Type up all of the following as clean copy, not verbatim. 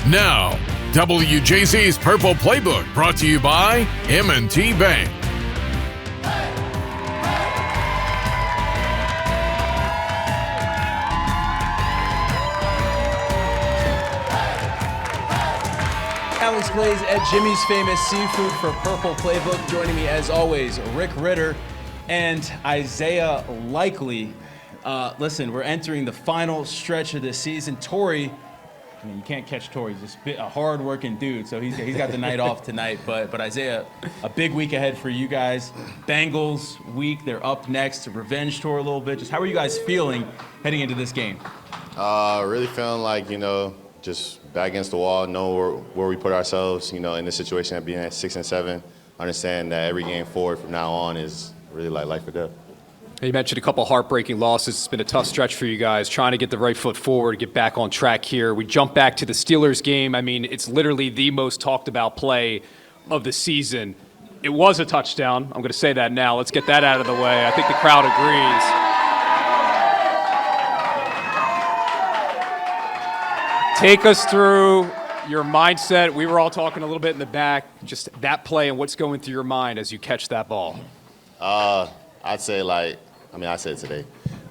Now, WJC's Purple Playbook brought to you by M&T Bank. Alex Glaze at Jimmy's Famous Seafood for Purple Playbook. Joining me as always, Ritter and Isaiah Likely. Listen, we're entering the final stretch of this season. Torrey, I mean, you can't catch Torrey. He's just a hard-working dude, so he's got the night off tonight. But Isaiah, a big week ahead for you guys. Bengals week, they're up next. Revenge tour a little bit. Just how are you guys feeling heading into this game? Really feeling like, just back against the wall, know where we put ourselves, in this situation of being at 6-7. Understand that every game forward from now on is really like life or death. You mentioned a couple heartbreaking losses. It's been a tough stretch for you guys, trying to get the right foot forward, get back on track here. We jump back to the Steelers game. I mean, it's literally the most talked about play of the season. It was a touchdown. I'm going to say that now. Let's get that out of the way. I think the crowd agrees. Take us through your mindset. We were all talking a little bit in the back, just that play and what's going through your mind as you catch that ball. I'd say I said today.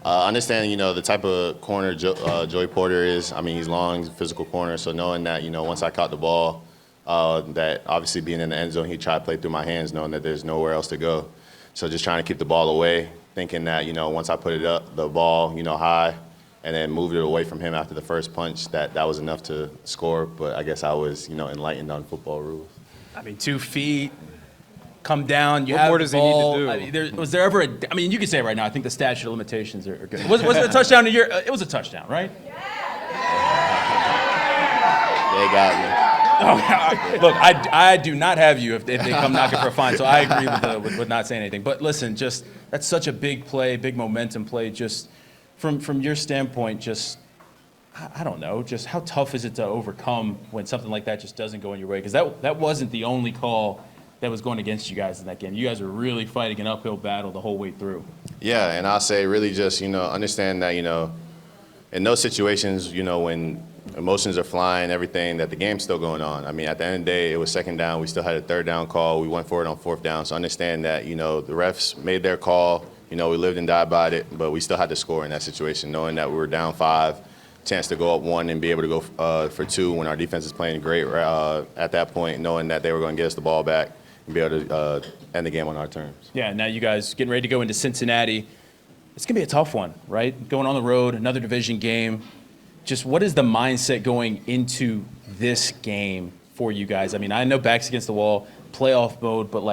Understanding, the type of corner Joey Porter is. I mean, he's long, he's a physical corner. So knowing that, once I caught the ball, that obviously being in the end zone, he tried to play through my hands, knowing that there's nowhere else to go. So just trying to keep the ball away, thinking that, once I put it up, the ball, high, and then moved it away from him after the first punch, that was enough to score. But I guess I was, enlightened on football rules. I mean, 2 feet. Come down. What more does he need to do? I mean, was there ever you can say it right now. I think the statute of limitations are good. Was it a touchdown to your? It was a touchdown, right? They got me. Oh, look, I do not have you if they come knocking for a fine. So I agree with not saying anything. But listen, just that's such a big play, big momentum play. Just from your standpoint, just I don't know, just how tough is it to overcome when something like that just doesn't go in your way? Because that wasn't the only call that was going against you guys in that game. You guys were really fighting an uphill battle the whole way through. Yeah, and I'll say really just, understand that, in those situations, when emotions are flying, everything, that the game's still going on. I mean, at the end of the day, it was second down. We still had a third down call. We went for it on fourth down. So understand that, the refs made their call. We lived and died by it, but we still had to score in that situation, knowing that we were down 5, chance to go up 1 and be able to go for 2 when our defense is playing great at that point, knowing that they were going to get us the ball back and be able to end the game on our terms. Yeah, now you guys getting ready to go into Cincinnati. It's going to be a tough one, right? Going on the road, another division game. Just what is the mindset going into this game for you guys? I mean, I know backs against the wall, playoff mode, but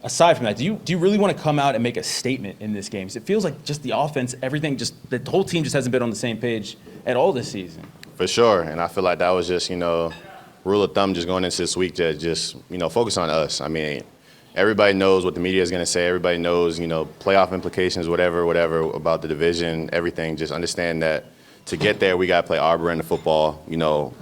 aside from that, do you really want to come out and make a statement in this game? Because it feels like just the offense, everything, just the whole team just hasn't been on the same page at all this season. For sure, and I feel like that was just, rule of thumb just going into this week to just, focus on us. I mean, everybody knows what the media is going to say. Everybody knows, playoff implications, whatever about the division, everything. Just understand that to get there, we got to play our brand of football,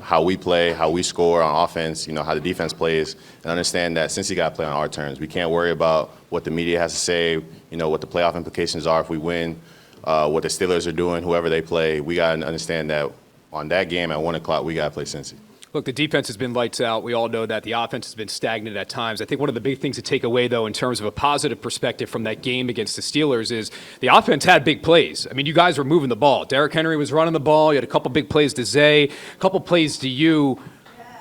how we play, how we score on offense, how the defense plays, and understand that since you got to play on our terms, we can't worry about what the media has to say, what the playoff implications are if we win, what the Steelers are doing, whoever they play. We got to understand that on that game at 1 o'clock, we got to play Cincy. Look, the defense has been lights out. We all know that. The offense has been stagnant at times. I think one of the big things to take away, though, in terms of a positive perspective from that game against the Steelers is the offense had big plays. I mean, you guys were moving the ball. Derrick Henry was running the ball. You had a couple big plays to Zay, a couple plays to you.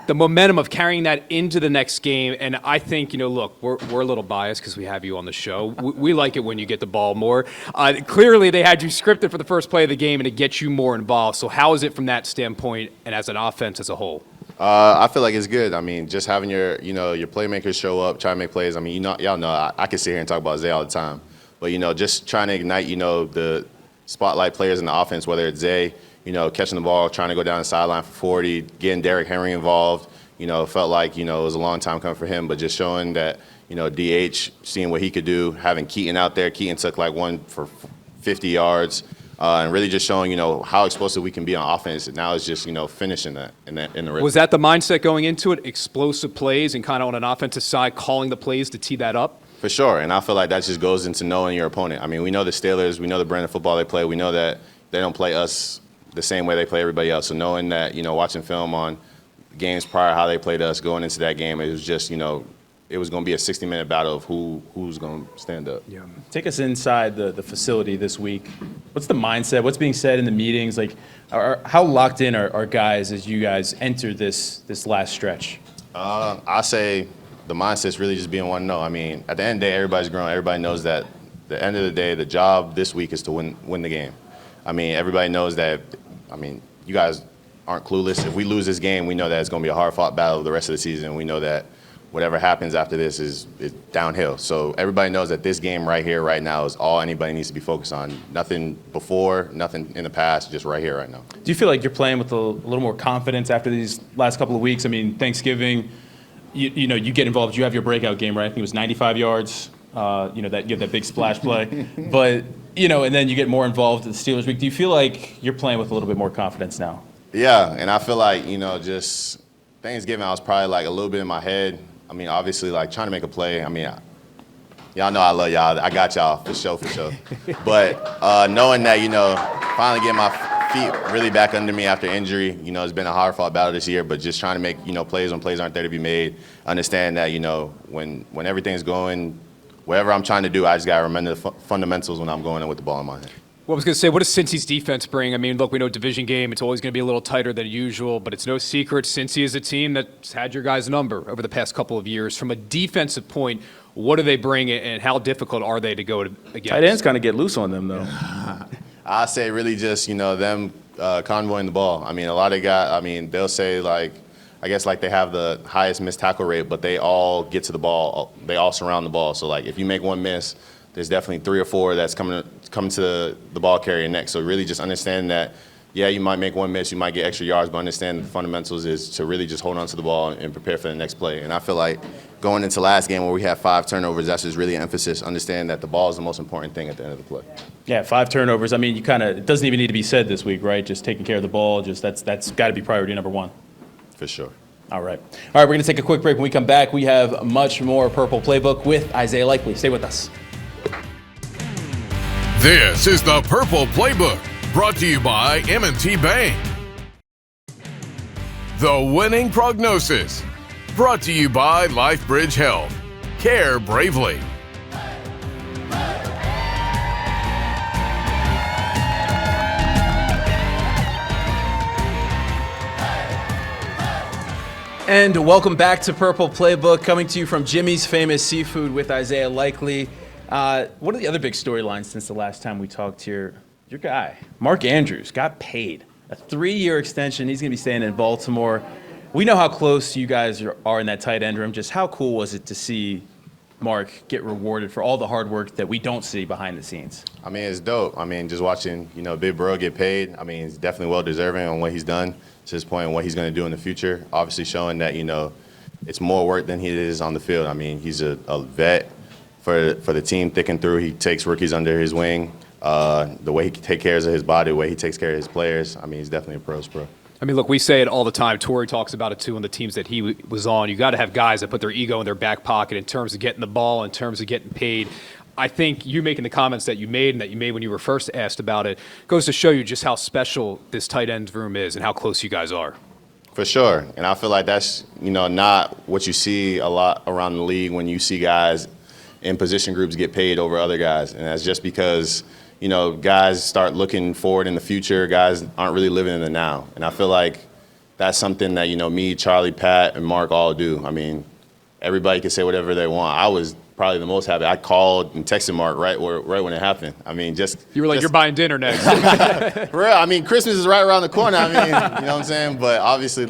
The momentum of carrying that into the next game, and I think, look, we're a little biased because we have you on the show. We like it when you get the ball more. Clearly, they had you scripted for the first play of the game and it gets you more involved. So how is it from that standpoint and as an offense as a whole? I feel like it's good. I mean, just having your playmakers show up, try to make plays. I mean, y'all know I can sit here and talk about Zay all the time, but just trying to ignite, the spotlight players in the offense, whether it's Zay, catching the ball, trying to go down the sideline for 40, getting Derrick Henry involved. Felt like it was a long time coming for him, but just showing that DH, seeing what he could do, having Keaton out there. Keaton took one for 50 yards. And really just showing, how explosive we can be on offense. And now it's just, finishing that in the rhythm. Was that the mindset going into it, explosive plays and kind of on an offensive side, calling the plays to tee that up? For sure, and I feel like that just goes into knowing your opponent. I mean, we know the Steelers, we know the brand of football they play. We know that they don't play us the same way they play everybody else. So knowing that, watching film on games prior, how they played us going into that game. It was just, it was going to be a 60-minute battle of who's going to stand up. Yeah. Take us inside the facility this week. What's the mindset? What's being said in the meetings? Like, how locked in are guys as you guys enter this last stretch? I say the mindset's really just being one no. I mean, at the end of the day, everybody's grown. Everybody knows that at the end of the day, the job this week is to win the game. I mean, everybody knows that. I mean, you guys aren't clueless. If we lose this game, we know that it's going to be a hard-fought battle the rest of the season. We know that whatever happens after this is downhill. So everybody knows that this game right here, right now, is all anybody needs to be focused on. Nothing before, nothing in the past, just right here, right now. Do you feel like you're playing with a little more confidence after these last couple of weeks? I mean, Thanksgiving, you get involved. You have your breakout game, right? I think it was 95 yards. That you have that big splash play. But, and then you get more involved in the Steelers week. Do you feel like you're playing with a little bit more confidence now? Yeah, and I feel like, just Thanksgiving, I was probably like a little bit in my head. I mean, obviously, like trying to make a play. I mean, y'all know I love y'all. I got y'all for sure. But knowing that, finally getting my feet really back under me after injury, it's been a hard-fought battle this year. But just trying to make, plays when plays aren't there to be made. Understand that, when everything's going, whatever I'm trying to do, I just got to remember the fundamentals when I'm going in with the ball in my hand. Well, I was going to say, what does Cincy's defense bring? I mean, look, we know division game, it's always going to be a little tighter than usual, but it's no secret Cincy is a team that's had your guys' number over the past couple of years. From a defensive point, what do they bring and how difficult are they to go against? Tight ends kind of get loose on them, though. I say really just, them convoying the ball. I mean, a lot of guys, they'll say, I guess they have the highest missed tackle rate, but they all get to the ball. They all surround the ball. So, if you make one miss, there's definitely 3 or 4 that's coming to the ball carrier next. So really just understand that, yeah, you might make one miss, you might get extra yards, but understand the fundamentals is to really just hold on to the ball and prepare for the next play. And I feel like going into last game where we had 5 turnovers, that's just really emphasis. Understand that the ball is the most important thing at the end of the play. Yeah, 5 turnovers. I mean, it doesn't even need to be said this week, right? Just taking care of the ball, that's got to be priority number 1. For sure. All right, we're going to take a quick break. When we come back, we have much more Purple Playbook with Isaiah Likely. Stay with us. This is the Purple Playbook, brought to you by M&T Bank. The winning prognosis, brought to you by LifeBridge Health. Care bravely. And welcome back to Purple Playbook, coming to you from Jimmy's Famous Seafood with Isaiah Likely. One of the other big storylines since the last time we talked here, your guy, Mark Andrews, got paid a 3-year extension. He's going to be staying in Baltimore. We know how close you guys are in that tight end room. Just how cool was it to see Mark get rewarded for all the hard work that we don't see behind the scenes? I mean, it's dope. I mean, just watching, Big Bro get paid, he's definitely well-deserving on what he's done to this point and what he's going to do in the future. Obviously showing that, it's more work than he is on the field. I mean, he's a vet for the team, thick and through. He takes rookies under his wing. The way he takes care of his body, the way he takes care of his players, he's definitely a pro's pro. I mean, look, we say it all the time. Torrey talks about it, too, on the teams that he was on. You got to have guys that put their ego in their back pocket in terms of getting the ball, in terms of getting paid. I think you making the comments that you made and that you made when you were first asked about it goes to show you just how special this tight end room is and how close you guys are. For sure. And I feel like that's, not what you see a lot around the league when you see guys in position groups get paid over other guys. And that's just because, guys start looking forward in the future. Guys aren't really living in the now. And I feel like that's something that, me, Charlie, Pat, and Mark all do. I mean, everybody can say whatever they want. I was probably the most happy. I called and texted Mark right when it happened. You were like, you're buying dinner next. For real. Christmas is right around the corner. You know what I'm saying? But obviously,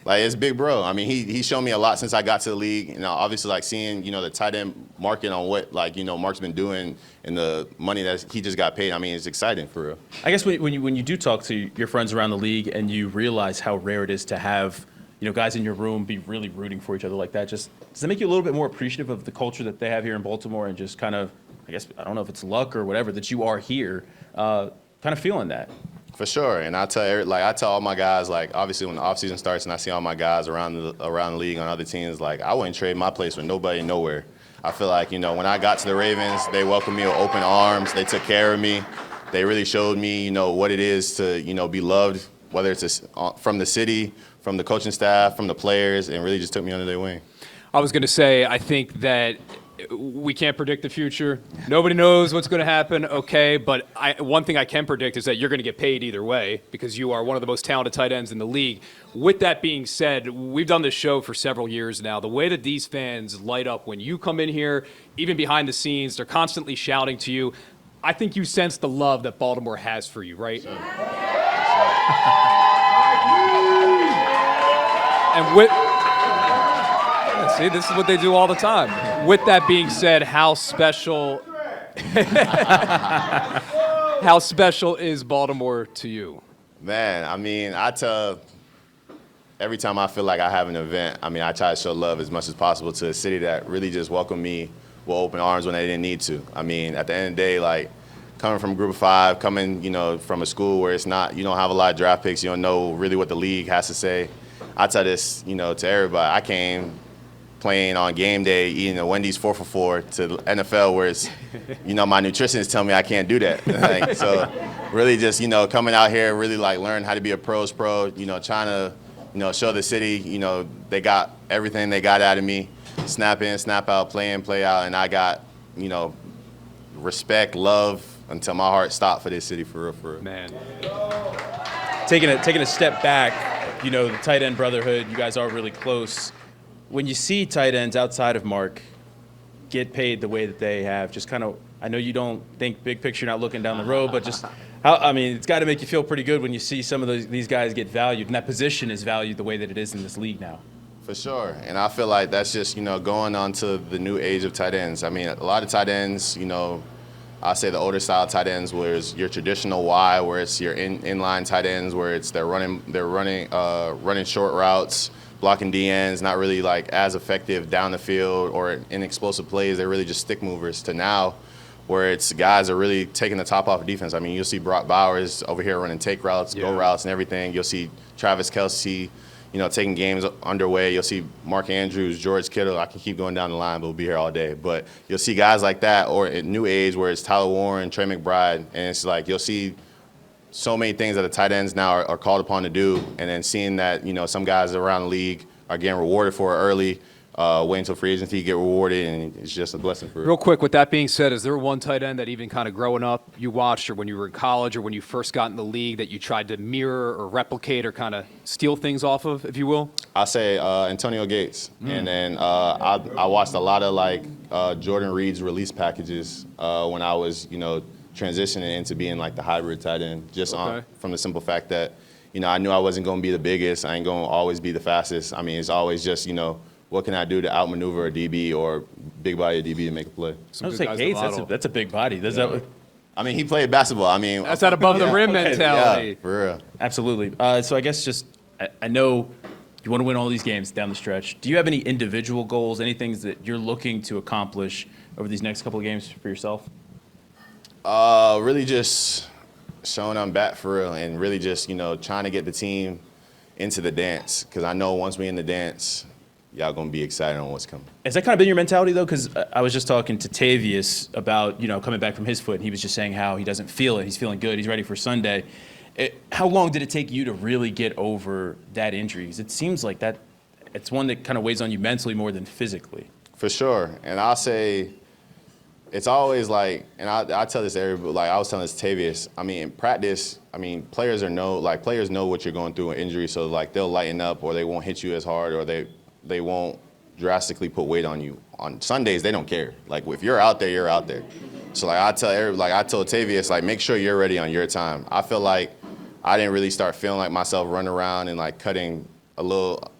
it's Big Bro. He showed me a lot since I got to the league. Obviously, seeing, the tight end market on what, Mark's been doing and the money that he just got paid. It's exciting for real. I guess when you do talk to your friends around the league and you realize how rare it is to have, guys in your room be really rooting for each other like that, does it make you a little bit more appreciative of the culture that they have here in Baltimore and just kind of, I guess, I don't know if it's luck or whatever, that you are here, kind of feeling that? For sure, and I tell all my guys, obviously when the offseason starts and I see all my guys around the league on other teams, I wouldn't trade my place with nobody nowhere. I feel like, when I got to the Ravens, they welcomed me with open arms. They took care of me. They really showed me, what it is to, be loved whether it's from the city, from the coaching staff, from the players, and really just took me under their wing. I was going to say, I think that we can't predict the future. Nobody knows what's going to happen, okay, but one thing I can predict is that you're going to get paid either way because you are one of the most talented tight ends in the league. With that being said, we've done this show for several years now. The way that these fans light up when you come in here, even behind the scenes, they're constantly shouting to you. I think you sense the love that Baltimore has for you, right? And see, this is what they do all the time. With that being said, how special is Baltimore to you? Man, I mean, I tell every time I feel like I have an event, I mean, I try to show love as much as possible to a city that really just welcomed me with open arms when they didn't need to. I mean, at the end of the day, like, coming from a group of 5, coming, from a school where it's not, you don't have a lot of draft picks, you don't know really what the league has to say. I tell this, to everybody. I came playing on game day, eating a Wendy's 4 for $4 to the NFL where it's, my nutritionist tell me I can't do that. Like, so really just, coming out here, really like learn how to be a pro's pro, trying to, show the city, they got everything they got out of me, snap in, snap out, play in, play out, and I got, respect, love until my heart stopped for this city for real. Man. Taking a step back, the tight end brotherhood, you guys are really close. When you see tight ends outside of Mark get paid the way that they have, just kind of, I know you don't think big picture, not looking down the road, but just it's got to make you feel pretty good when you see some of these guys get valued, and that position is valued the way that it is in this league now. For sure, and I feel like that's just, going on to the new age of tight ends. I mean, a lot of tight ends, I say the older style tight ends, where it's your traditional Y, where it's your inline tight ends, where it's they're running short routes, blocking DNs, not really like as effective down the field or in explosive plays. They're really just stick movers. To now, where it's guys are really taking the top off of defense. I mean, you'll see Brock Bowers over here running take routes, go routes, and everything. You'll see Travis Kelce, taking games underway. You'll see Mark Andrews, George Kittle. I can keep going down the line, but we'll be here all day. But you'll see guys like that, or at new age where it's Tyler Warren, Trey McBride, and it's like you'll see so many things that the tight ends now are called upon to do, and then seeing that, some guys around the league are getting rewarded for it early, wait until free agency, get rewarded, and it's just a blessing for it. Real quick, with that being said, is there one tight end that even kind of growing up you watched, or when you were in college, or when you first got in the league, that you tried to mirror or replicate or kind of steal things off of, if you will? I say Antonio Gates. And then I watched a lot of like Jordan Reed's release packages when I was, transitioning into being like the hybrid tight end, just from the simple fact that, I knew I wasn't going to be the biggest. I ain't going to always be the fastest. I mean, it's always just, what can I do to outmaneuver a DB or big body a DB to make a play? I was like, Gates, that's a big body. I mean, he played basketball. I mean, that's that above the rim mentality. Yeah, for real. Absolutely. So I guess just, I know you want to win all these games down the stretch. Do you have any individual goals, any things that you're looking to accomplish over these next couple of games for yourself? Really just showing I'm back for real, and really just, trying to get the team into the dance, because I know once we in the dance, y'all going to be excited on what's coming. Has that kind of been your mentality, though? Because I was just talking to Tavius about, coming back from his foot, and he was just saying how he doesn't feel it. He's feeling good. He's ready for Sunday. How long did it take you to really get over that injury? Because it seems like that it's one that kind of weighs on you mentally more than physically. For sure. And I'll say it's always like, and I tell this to everybody, like I was telling this to Tavius, I mean, in practice, players know what you're going through an injury, so like they'll lighten up, or they won't hit you as hard, or they won't drastically put weight on you. On Sundays, they don't care. Like if you're out there, you're out there. So like I told Tavius, like make sure you're ready on your time. I feel like I didn't really start feeling like myself running around and like cutting a little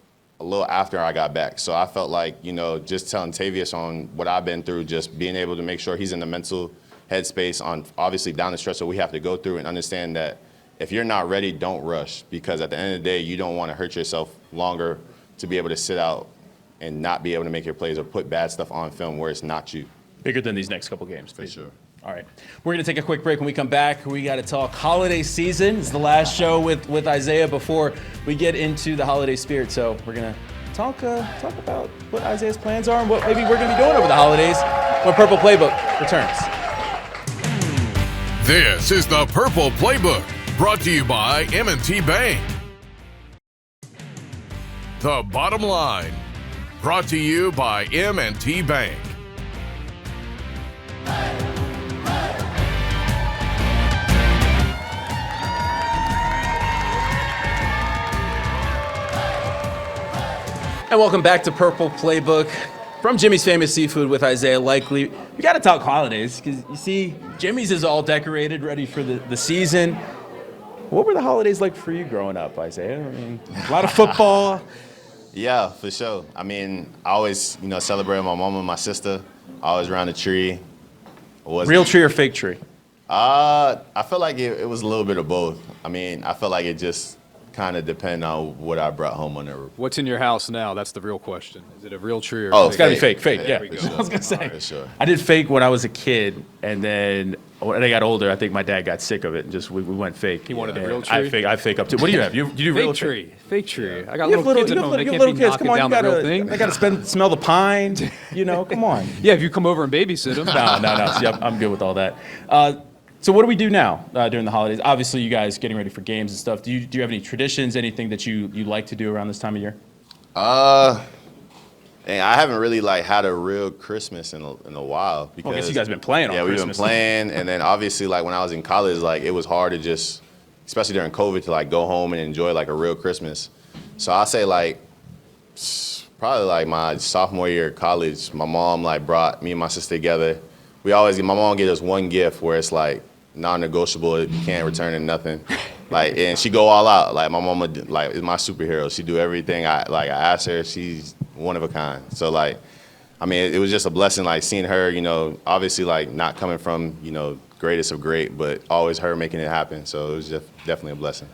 after I got back. So I felt like, just telling Tavius on what I've been through, just being able to make sure he's in the mental headspace on obviously down the stretch that we have to go through, and understand that if you're not ready, don't rush, because at the end of the day, you don't want to hurt yourself longer to be able to sit out and not be able to make your plays or put bad stuff on film where it's not you. Bigger than these next couple games. For sure. All right. We're going to take a quick break. When we come back, we got to talk holiday season. It's the last show with Isaiah before we get into the holiday spirit. So we're going to talk about what Isaiah's plans are and what maybe we're going to be doing over the holidays when Purple Playbook returns. This is the Purple Playbook, brought to you by M&T Bank. The Bottom Line, brought to you by M&T Bank. And welcome back to Purple Playbook from Jimmy's Famous Seafood with Isaiah Likely. We got to talk holidays because you see, Jimmy's is all decorated, ready for the season. What were the holidays like for you growing up, Isaiah? I mean, a lot of football. Yeah, for sure. I mean, I always, celebrate my mom and my sister. Always around the tree. Real tree or fake tree? I felt like it was a little bit of both. I mean, I felt like it just kind of depended on what I brought home on the roof. What's in your house now? That's the real question. Is it a real tree or It's got to be fake. Fake, yeah. Sure. I was going to say. For sure. I did fake when I was a kid, and then when I got older, I think my dad got sick of it, and just we went fake. He wanted a real tree? I fake up too. What do you have? You do real tree. Fake tree. I got You little kids at home. They can't be knocking down the real thing. I got to smell the pine. Come on. Yeah, if you come over and babysit them. No. See, I'm good with all that. So what do we do now during the holidays? Obviously, you guys getting ready for games and stuff. Do you have any traditions, anything that you like to do around this time of year? And I haven't really had a real Christmas in a while because I guess you guys been playing on Christmas. Yeah, we've been playing, and then obviously when I was in college, it was hard to just, especially during COVID, to go home and enjoy a real Christmas. So I say probably my sophomore year of college, my mom brought me and my sister together. My mom gave us one gift where it's non-negotiable, you can't return it, nothing. And she go all out. My mama is my superhero. She do everything I asked her. She's one of a kind. So it was just a blessing seeing her, obviously not coming from, greatest of great, but always her making it happen. So it was just definitely a blessing.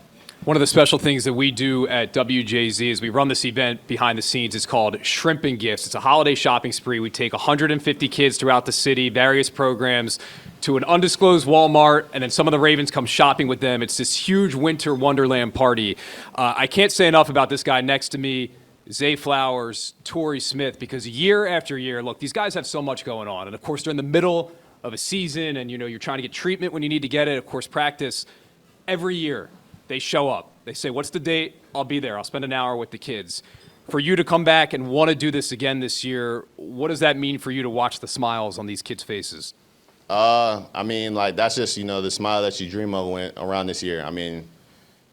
One of the special things that we do at WJZ is we run this event behind the scenes. It's called Shrimp and Gifts. It's a holiday shopping spree. We take 150 kids throughout the city, various programs, to an undisclosed Walmart, and then some of the Ravens come shopping with them. It's this huge winter wonderland party. I can't say enough about this guy next to me, Zay Flowers, Torrey Smith, because year after year, look, these guys have so much going on. And, of course, they're in the middle of a season, and, you're trying to get treatment when you need to get it. Of course, practice. Every year, they show up. They say, what's the date? I'll be there. I'll spend an hour with the kids. For you to come back and want to do this again this year, what does that mean for you to watch the smiles on these kids' faces? That's just, the smile that you dream of around this year.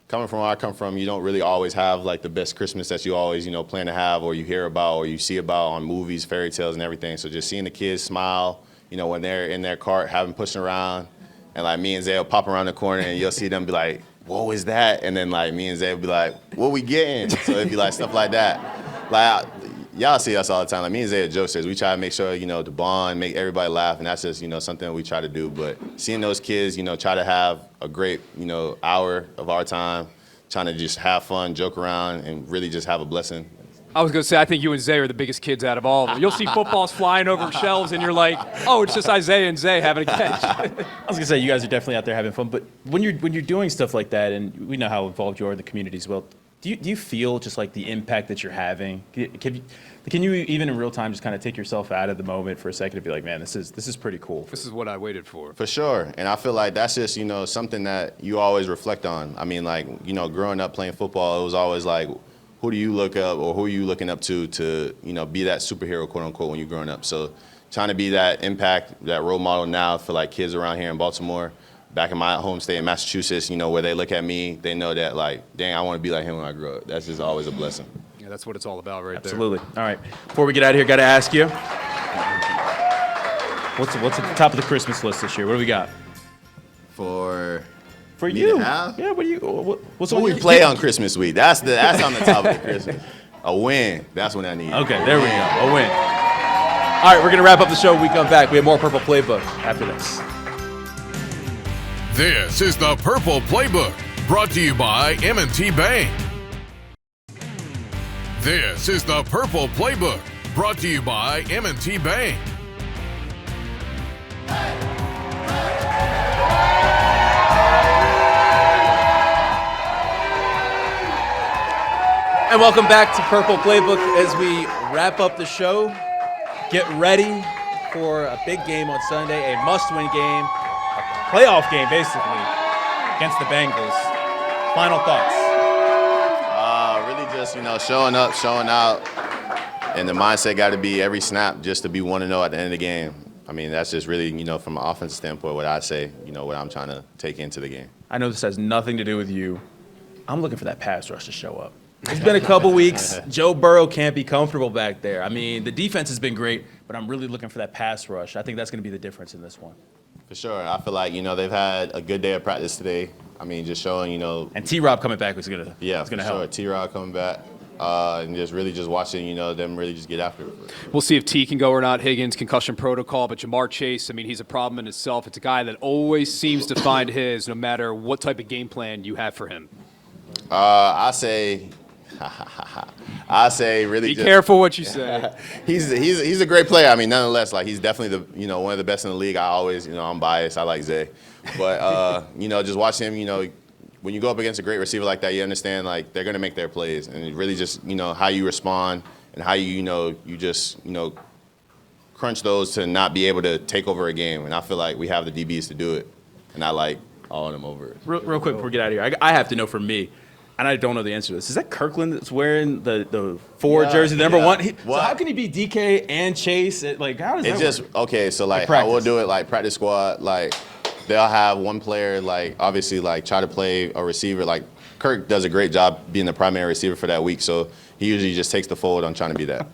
Coming from where I come from, you don't really always have the best Christmas that you always, plan to have, or you hear about or you see about on movies, fairy tales and everything. So just seeing the kids smile, when they're in their cart, having pushing around, and me and Zay will pop around the corner and you'll see them be like, what was that? And then me and Zay will be like, what we getting? So it'd be stuff like that. Y'all see us all the time. Me and Zay are jokesters. We try to make sure, to bond, make everybody laugh, and that's just, something we try to do. But seeing those kids, try to have a great, hour of our time, trying to just have fun, joke around, and really just have a blessing. I was going to say, I think you and Zay are the biggest kids out of all of them. You'll see footballs flying over shelves, and you're like, oh, it's just Isaiah and Zay having a catch. I was going to say, you guys are definitely out there having fun. But when you're doing stuff like that, and we know how involved you are in the community as well, do you feel just the impact that you're having? Can you even in real time just kind of take yourself out of the moment for a second and be like, man, this is pretty cool. This is what I waited for. For sure. And I feel like that's just, something that you always reflect on. Growing up playing football, it was always who do you look up or who are you looking up to, be that superhero, quote unquote, when you're growing up. So trying to be that impact, that role model now for kids around here in Baltimore, back in my home state in Massachusetts, where they look at me, they know that dang, I want to be like him when I grow up. That's just always a blessing. Yeah, that's what it's all about right Absolutely. There. All right. Before we get out of here, got to ask you, what's at the top of the Christmas list this year? What do we got? For you? Yeah. What's what we play on Christmas week? That's on the top of the Christmas. A win. That's what I need. Okay, there we go. A win. All right, we're gonna wrap up the show when we come back. We have more Purple Playbook after this. This is the Purple Playbook, brought to you by M&T Bank. This is the Purple Playbook, brought to you by M&T Bank. And welcome back to Purple Playbook as we wrap up the show. Get ready for a big game on Sunday, a must-win game, a playoff game basically, against the Bengals. Final thoughts. Really just, showing up, showing out. And the mindset got to be every snap just to be 1-0 at the end of the game. I mean, that's just really, from an offensive standpoint, what I say, what I'm trying to take into the game. I know this has nothing to do with you. I'm looking for that pass rush to show up. It's been a couple weeks. Joe Burrow can't be comfortable back there. I mean, the defense has been great, but I'm really looking for that pass rush. I think that's going to be the difference in this one. For sure. I feel like, they've had a good day of practice today. I mean, just showing, And T-Rob coming back was going to help. Sure. T-Rob coming back. And just watching, them really just get after it. We'll see if T can go or not. Higgins, concussion protocol. But Jamar Chase, I mean, he's a problem in itself. It's a guy that always seems to find his, no matter what type of game plan you have for him. I say really. Be careful what you say. He's a great player. I mean, nonetheless, like he's definitely the one of the best in the league. I always, I'm biased. I like Zay, but just watching him, when you go up against a great receiver like that, you understand like they're gonna make their plays, and it really just how you respond and how you just crunch those to not be able to take over a game. And I feel like we have the DBs to do it, and I like all of them over it. Real quick before we get out of here, I have to know from me, and I don't know the answer to this. Is that Kirkland that's wearing the 4 jersey, the number 1? So how can he be DK and Chase? Like, how does that work? Okay, so like I will do it like practice squad, like they'll have one player like obviously like try to play a receiver. Like Kirk does a great job being the primary receiver for that week, so he usually just takes the forward on trying to be that.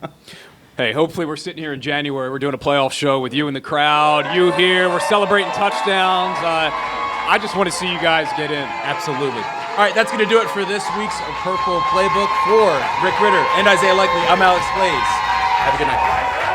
Hey, hopefully we're sitting here in January. We're doing a playoff show with you in the crowd, you here. We're celebrating touchdowns. I just want to see you guys get in. Absolutely. All right, that's going to do it for this week's Purple Playbook. For Rick Ritter and Isaiah Likely, I'm Alex Glaze. Have a good night.